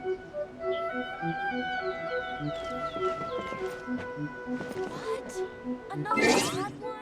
What? Another bad one?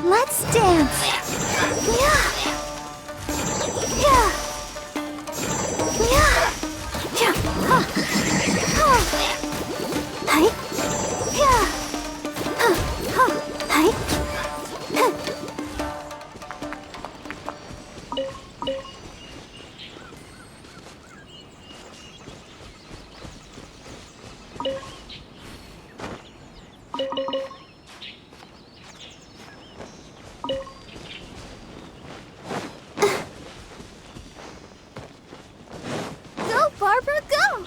Let's dance! Yeah! Yeah! Yeah! Yeah! Huh! Huh! Hi! Yeah! Huh! Huh! Hi! Huh! Go, Barbara, go!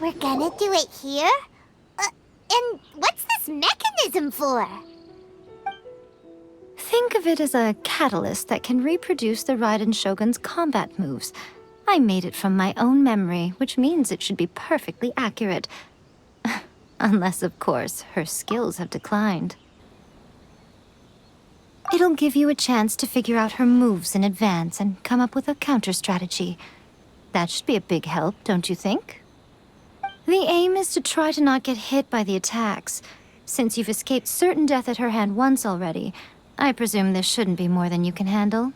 We're gonna do it here? And what's this mechanism for? Think of it as a catalyst that can reproduce the Raiden Shogun's combat moves. I made it from my own memory, which means it should be perfectly accurate. Unless, of course, her skills have declined. It'll give you a chance to figure out her moves in advance and come up with a counter-strategy. That should be a big help, don't you think? The aim is to try to not get hit by the attacks. Since you've escaped certain death at her hand once already, I presume this shouldn't be more than you can handle.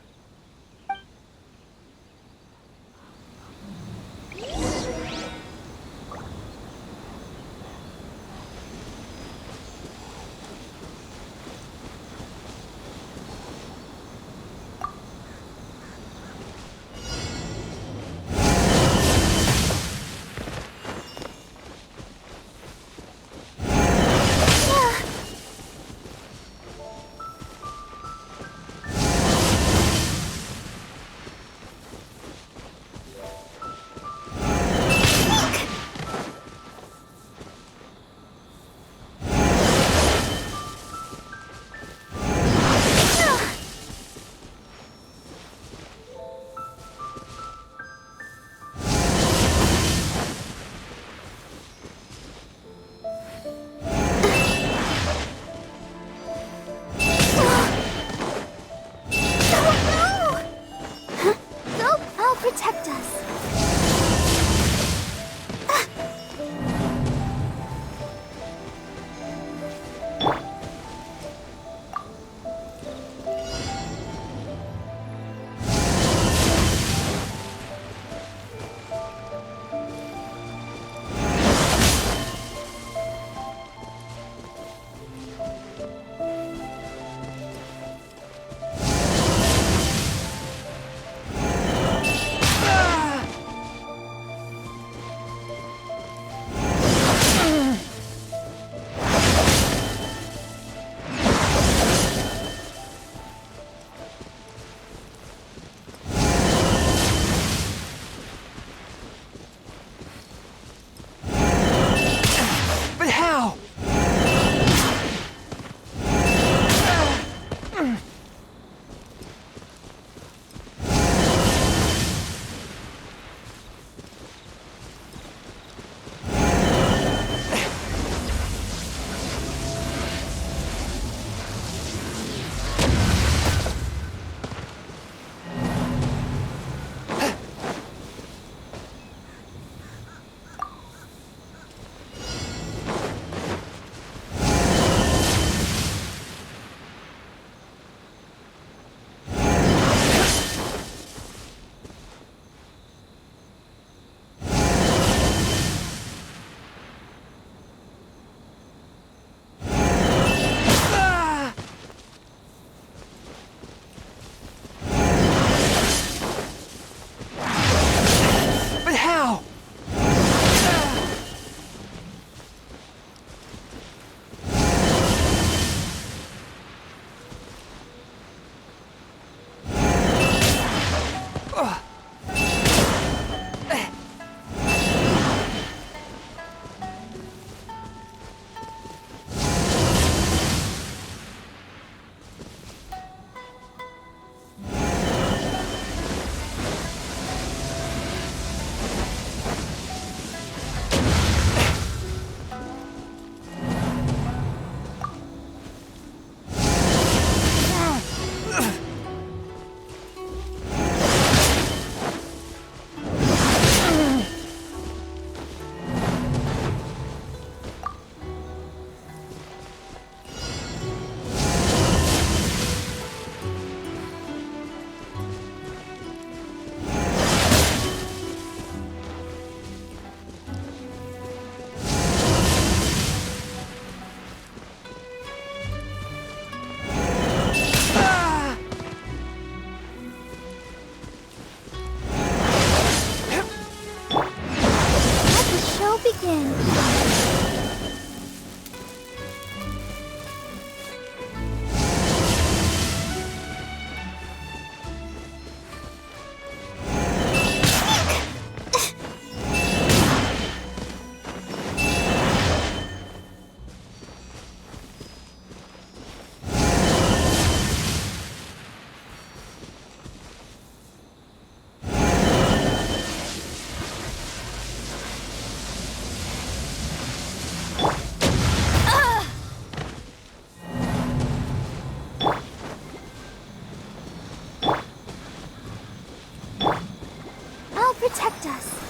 us.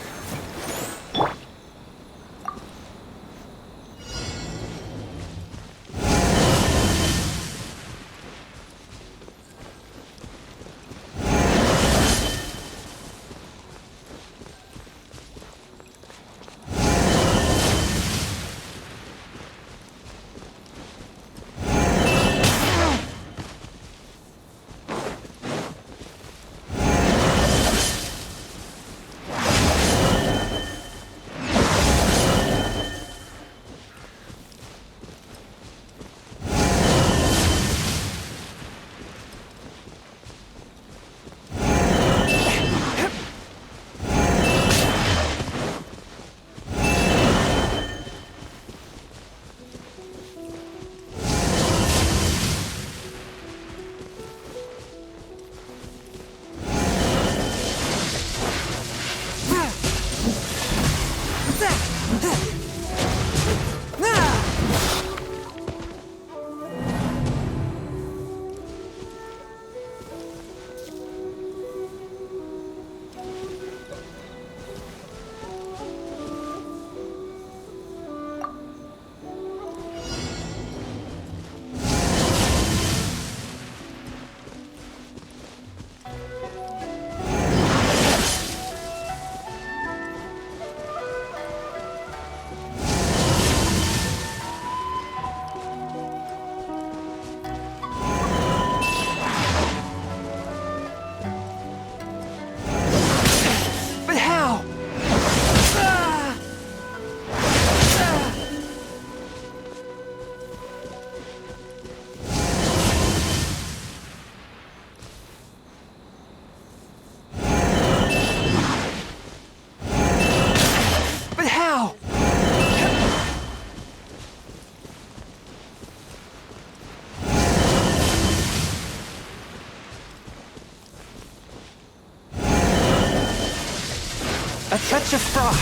A touch of frost.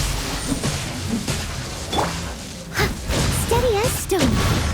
Steady as stone.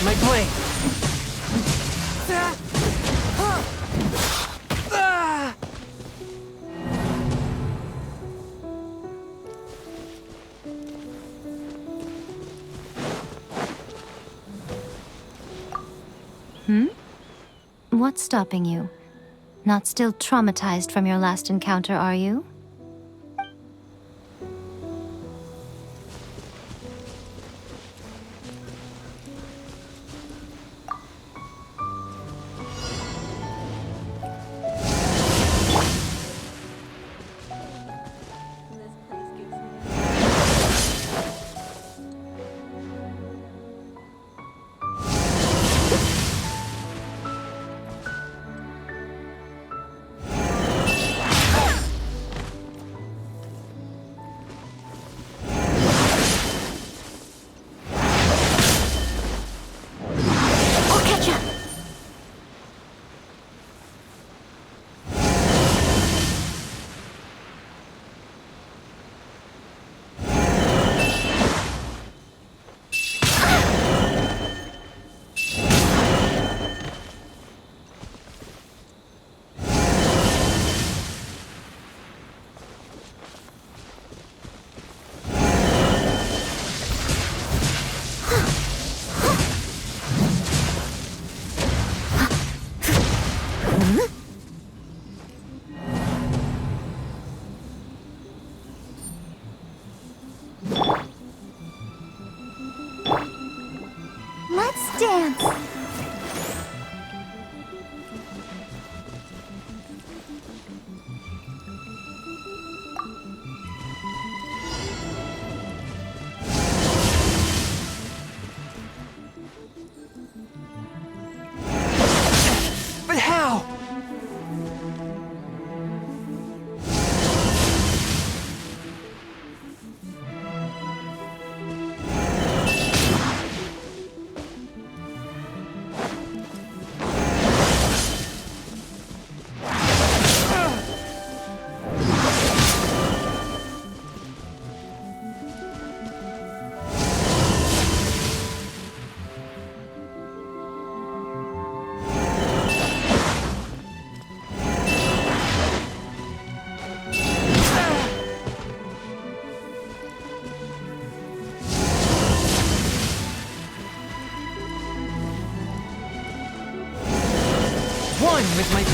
My blade! What's stopping you? Not still traumatized from your last encounter, are you?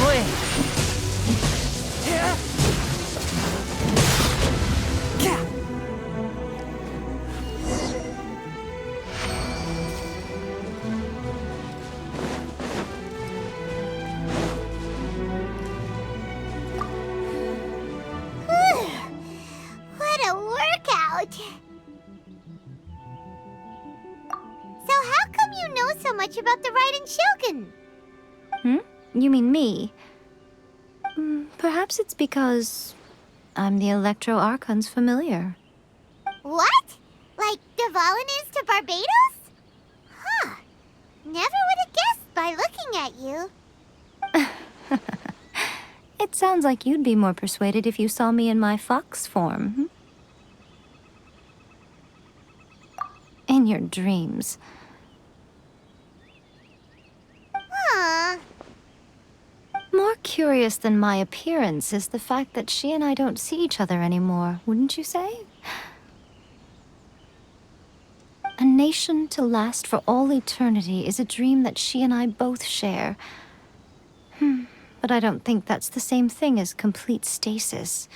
blade! Yeah. Yeah. What a workout! So how come you know so much about the Raiden Shogun? You mean me? Perhaps it's because I'm the Electro Archon's familiar. What? Like Dvalin is to Barbados? Huh. Never would have guessed by looking at you. It sounds like you'd be more persuaded if you saw me in my fox form. In your dreams. Huh. More curious than my appearance is the fact that she and I don't see each other anymore, wouldn't you say? A nation to last for all eternity is a dream that she and I both share. But I don't think that's the same thing as complete stasis.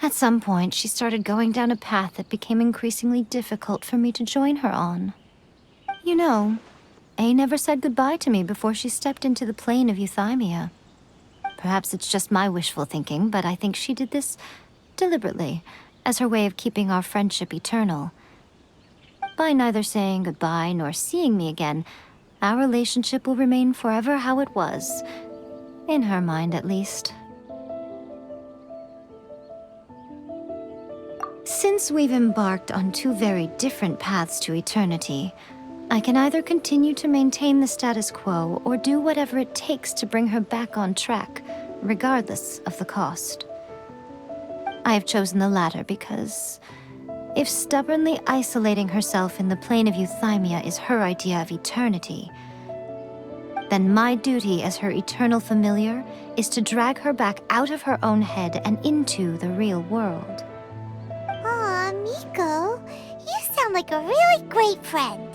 At some point, she started going down a path that became increasingly difficult for me to join her on. You know, A never said goodbye to me before she stepped into the plane of euthymia. Perhaps it's just my wishful thinking, but I think she did this deliberately, as her way of keeping our friendship eternal. By neither saying goodbye nor seeing me again, our relationship will remain forever how it was. In her mind, at least. Since we've embarked on two very different paths to eternity, I can either continue to maintain the status quo or do whatever it takes to bring her back on track, regardless of the cost. I have chosen the latter because if stubbornly isolating herself in the plane of euthymia is her idea of eternity, then my duty as her eternal familiar is to drag her back out of her own head and into the real world. Aw, Miko, you sound like a really great friend.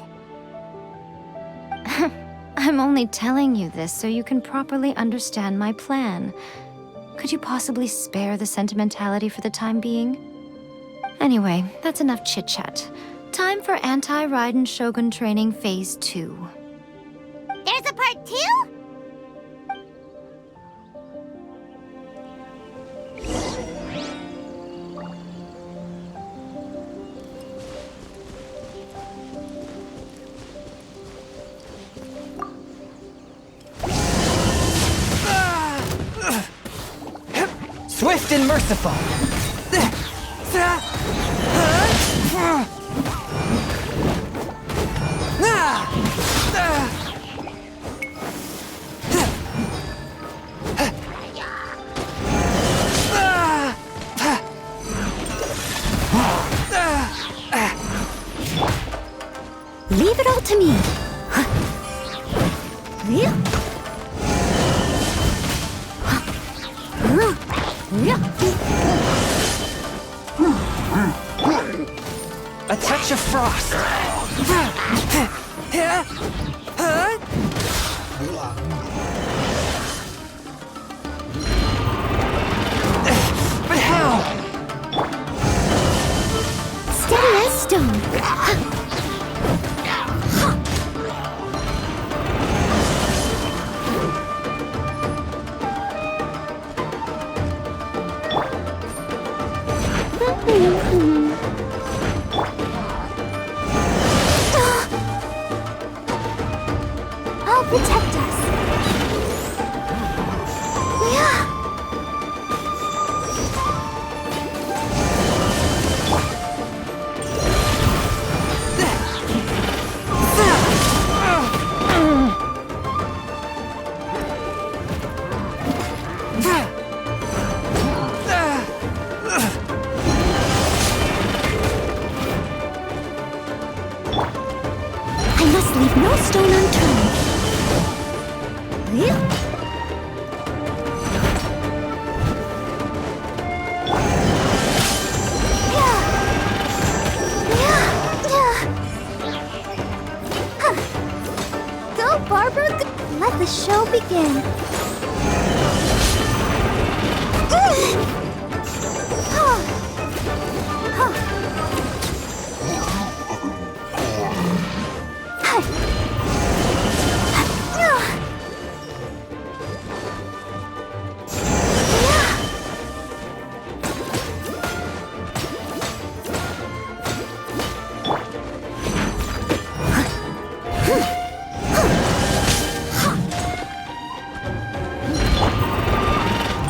I'm only telling you this so you can properly understand my plan. Could you possibly spare the sentimentality for the time being? Anyway, that's enough chit-chat. Time for Anti-Raiden Shogun Training Phase 2. There's a part 2? Swift and merciful. Leave it all to me. A touch of frost. But how? Steady as stone. I'll protect us. I must leave no stone unturned. Go, Barbara. Let the show begin.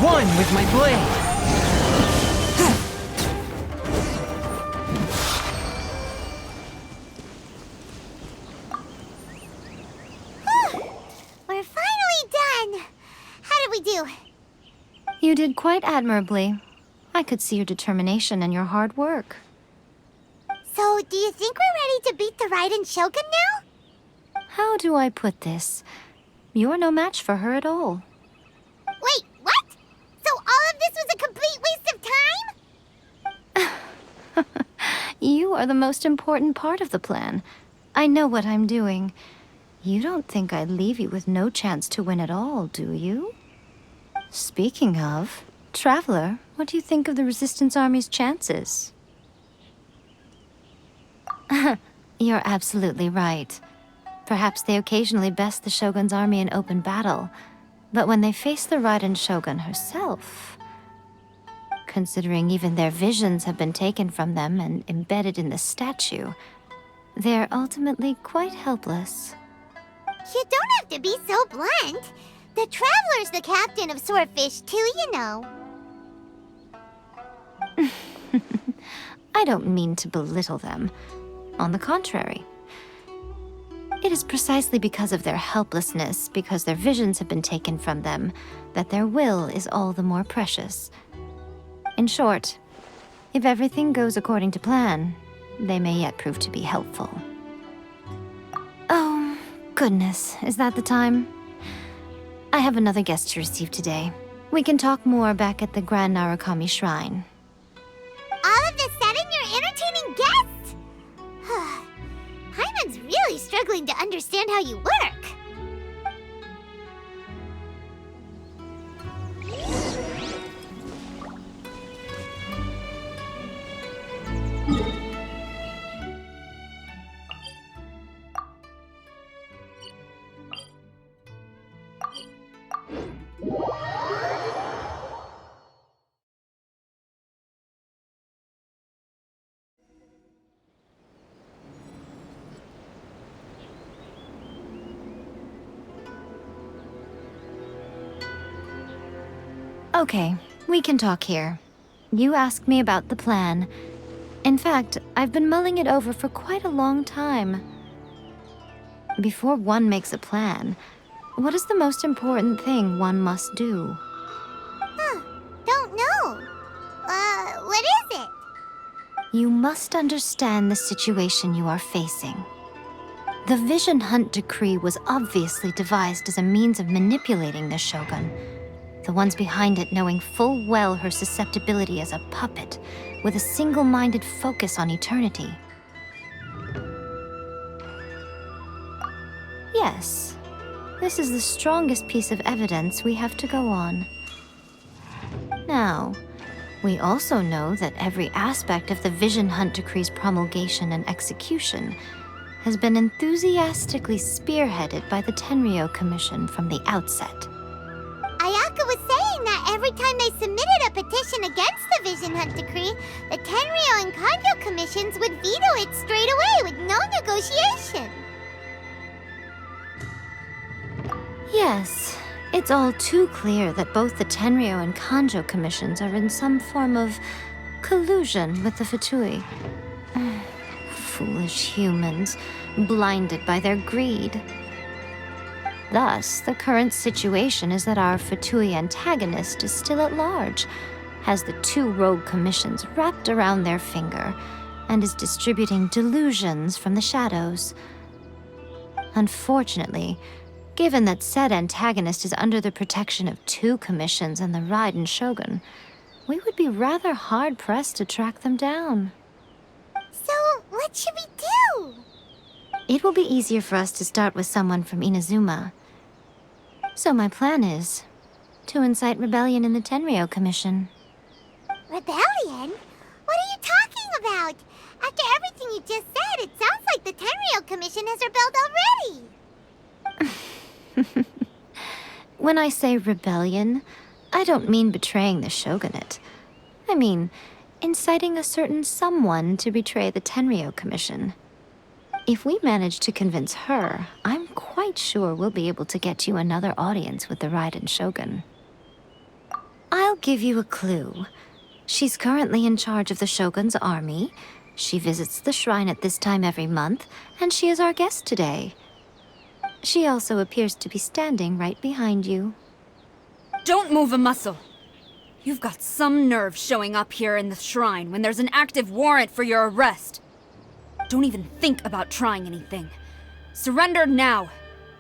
One with my blade. We're finally done. How did we do? You did quite admirably. I could see your determination and your hard work. So, do you think we're ready to beat the Raiden Shogun now? How do I put this? You're no match for her at all. Wait, what? So all of this was a complete waste of time? You are the most important part of the plan. I know what I'm doing. You don't think I'd leave you with no chance to win at all, do you? Speaking of, Traveler, what do you think of the Resistance Army's chances? You're absolutely right. Perhaps they occasionally best the Shogun's army in open battle, but when they face the Raiden Shogun herself... Considering even their visions have been taken from them and embedded in the statue, they're ultimately quite helpless. You don't have to be so blunt. The Traveler's the captain of Swordfish too, you know. I don't mean to belittle them. On the contrary. It is precisely because of their helplessness, because their visions have been taken from them, that their will is all the more precious. In short, if everything goes according to plan, they may yet prove to be helpful. Oh, goodness, is that the time? I have another guest to receive today. We can talk more back at the Grand Narukami Shrine. All of a sudden, you're entertaining guests? Hyman's really struggling to understand how you work. Okay, we can talk here. You asked me about the plan. In fact, I've been mulling it over for quite a long time. Before one makes a plan, what is the most important thing one must do? Don't know. What is it? You must understand the situation you are facing. The Vision Hunt Decree was obviously devised as a means of manipulating the Shogun. The ones behind it knowing full well her susceptibility as a puppet, with a single-minded focus on eternity. Yes, this is the strongest piece of evidence we have to go on. Now, we also know that every aspect of the Vision Hunt Decree's promulgation and execution has been enthusiastically spearheaded by the Tenryou Commission from the outset. Ayaka was saying that every time they submitted a petition against the Vision Hunt Decree, the Tenryou and Kanjo commissions would veto it straight away with no negotiation. Yes, it's all too clear that both the Tenryou and Kanjo commissions are in some form of collusion with the Fatui. Foolish humans, blinded by their greed. Thus, the current situation is that our Fatui antagonist is still at large, has the two rogue commissions wrapped around their finger, and is distributing delusions from the shadows. Unfortunately, given that said antagonist is under the protection of two commissions and the Raiden Shogun, we would be rather hard-pressed to track them down. So, what should we do? It will be easier for us to start with someone from Inazuma. So my plan is, to incite rebellion in the Tenryou Commission. Rebellion? What are you talking about? After everything you just said, it sounds like the Tenryou Commission has rebelled already. When I say rebellion, I don't mean betraying the shogunate. I mean, inciting a certain someone to betray the Tenryou Commission. If we manage to convince her, I'm quite sure we'll be able to get you another audience with the Raiden Shogun. I'll give you a clue. She's currently in charge of the Shogun's army. She visits the shrine at this time every month, and she is our guest today. She also appears to be standing right behind you. Don't move a muscle. You've got some nerve showing up here in the shrine when there's an active warrant for your arrest. Don't even think about trying anything. Surrender now.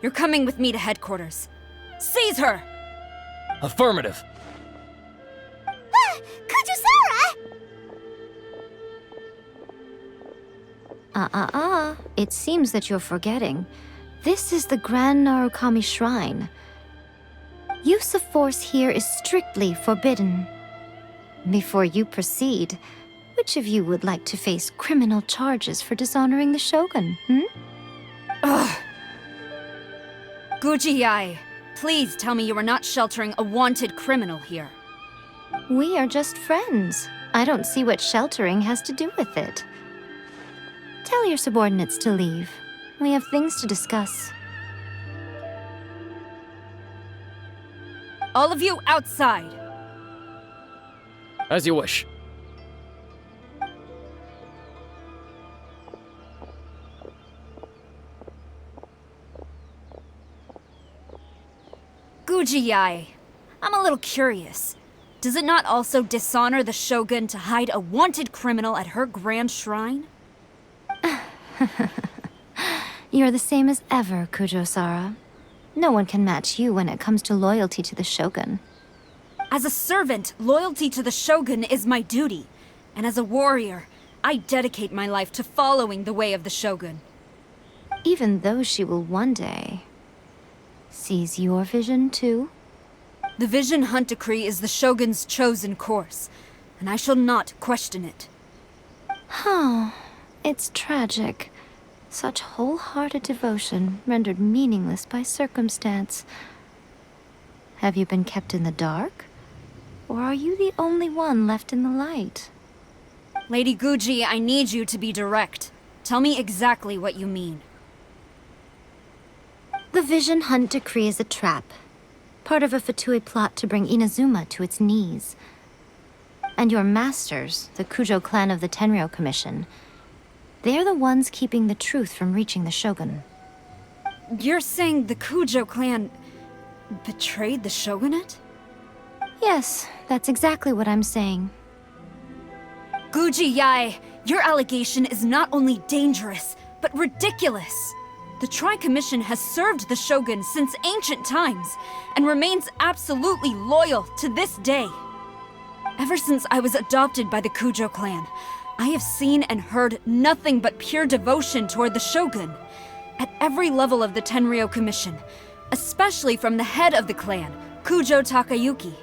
You're coming with me to headquarters. Seize her! Affirmative. Kujusara! It seems that you're forgetting. This is the Grand Narukami Shrine. Use of force here is strictly forbidden. Before you proceed, which of you would like to face criminal charges for dishonoring the Shogun, Ugh. Guji-ai, please tell me you are not sheltering a wanted criminal here. We are just friends. I don't see what sheltering has to do with it. Tell your subordinates to leave. We have things to discuss. All of you outside. As you wish. Guji-ai, I'm a little curious. Does it not also dishonor the Shogun to hide a wanted criminal at her grand shrine? You're the same as ever, Kujo-sara. No one can match you when it comes to loyalty to the Shogun. As a servant, loyalty to the Shogun is my duty. And as a warrior, I dedicate my life to following the way of the Shogun. Even though she will one day seize your vision too? The Vision Hunt Decree is the Shogun's chosen course, and I shall not question it. Oh, it's tragic. Such wholehearted devotion rendered meaningless by circumstance. Have you been kept in the dark? Or are you the only one left in the light? Lady Guji, I need you to be direct. Tell me exactly what you mean. The Vision Hunt Decree is a trap. Part of a Fatui plot to bring Inazuma to its knees. And your masters, the Kujo clan of the Tenryou Commission, they're the ones keeping the truth from reaching the Shogun. You're saying the Kujo clan betrayed the Shogunate? Yes, that's exactly what I'm saying. Guji-ai, your allegation is not only dangerous, but ridiculous. The Tri-Commission has served the Shogun since ancient times, and remains absolutely loyal to this day. Ever since I was adopted by the Kujo clan, I have seen and heard nothing but pure devotion toward the Shogun, at every level of the Tenryou Commission, especially from the head of the clan, Kujo Takayuki.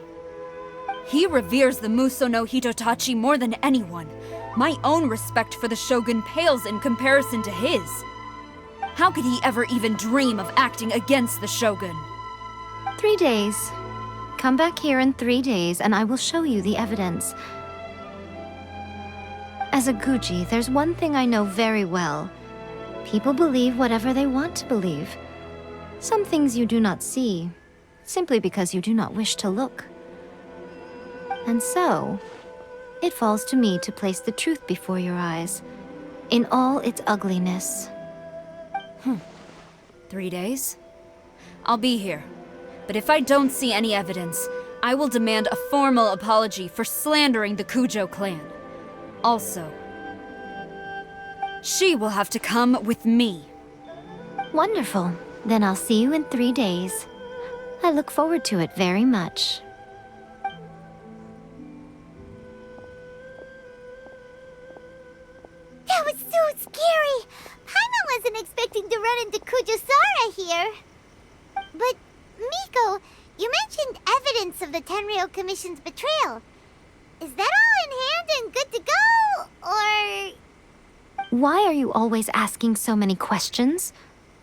He reveres the Muso no Hitotachi more than anyone. My own respect for the Shogun pales in comparison to his. How could he ever even dream of acting against the Shogun? 3 days. Come back here in 3 days and I will show you the evidence. As a Guji, there's one thing I know very well. People believe whatever they want to believe. Some things you do not see, simply because you do not wish to look. And so, it falls to me to place the truth before your eyes, in all its ugliness. 3 days? I'll be here. But if I don't see any evidence, I will demand a formal apology for slandering the Kujo clan. Also, she will have to come with me. Wonderful. Then I'll see you in 3 days. I look forward to it very much. That was so scary! Paimon wasn't expecting to run into Kujusara here. But, Miko, you mentioned evidence of the Tenryou Commission's betrayal. Is that all in hand and good to go, or... Why are you always asking so many questions?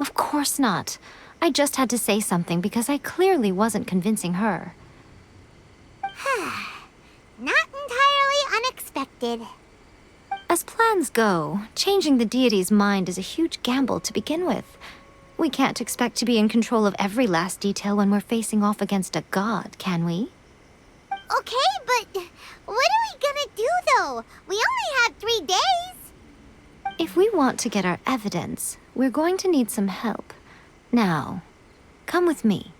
Of course not. I just had to say something because I clearly wasn't convincing her. Not entirely unexpected. As plans go, changing the deity's mind is a huge gamble to begin with. We can't expect to be in control of every last detail when we're facing off against a god, can we? Okay, but what are we gonna do, though? We only have 3 days. If we want to get our evidence, we're going to need some help. Now, come with me.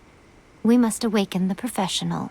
We must awaken the professional.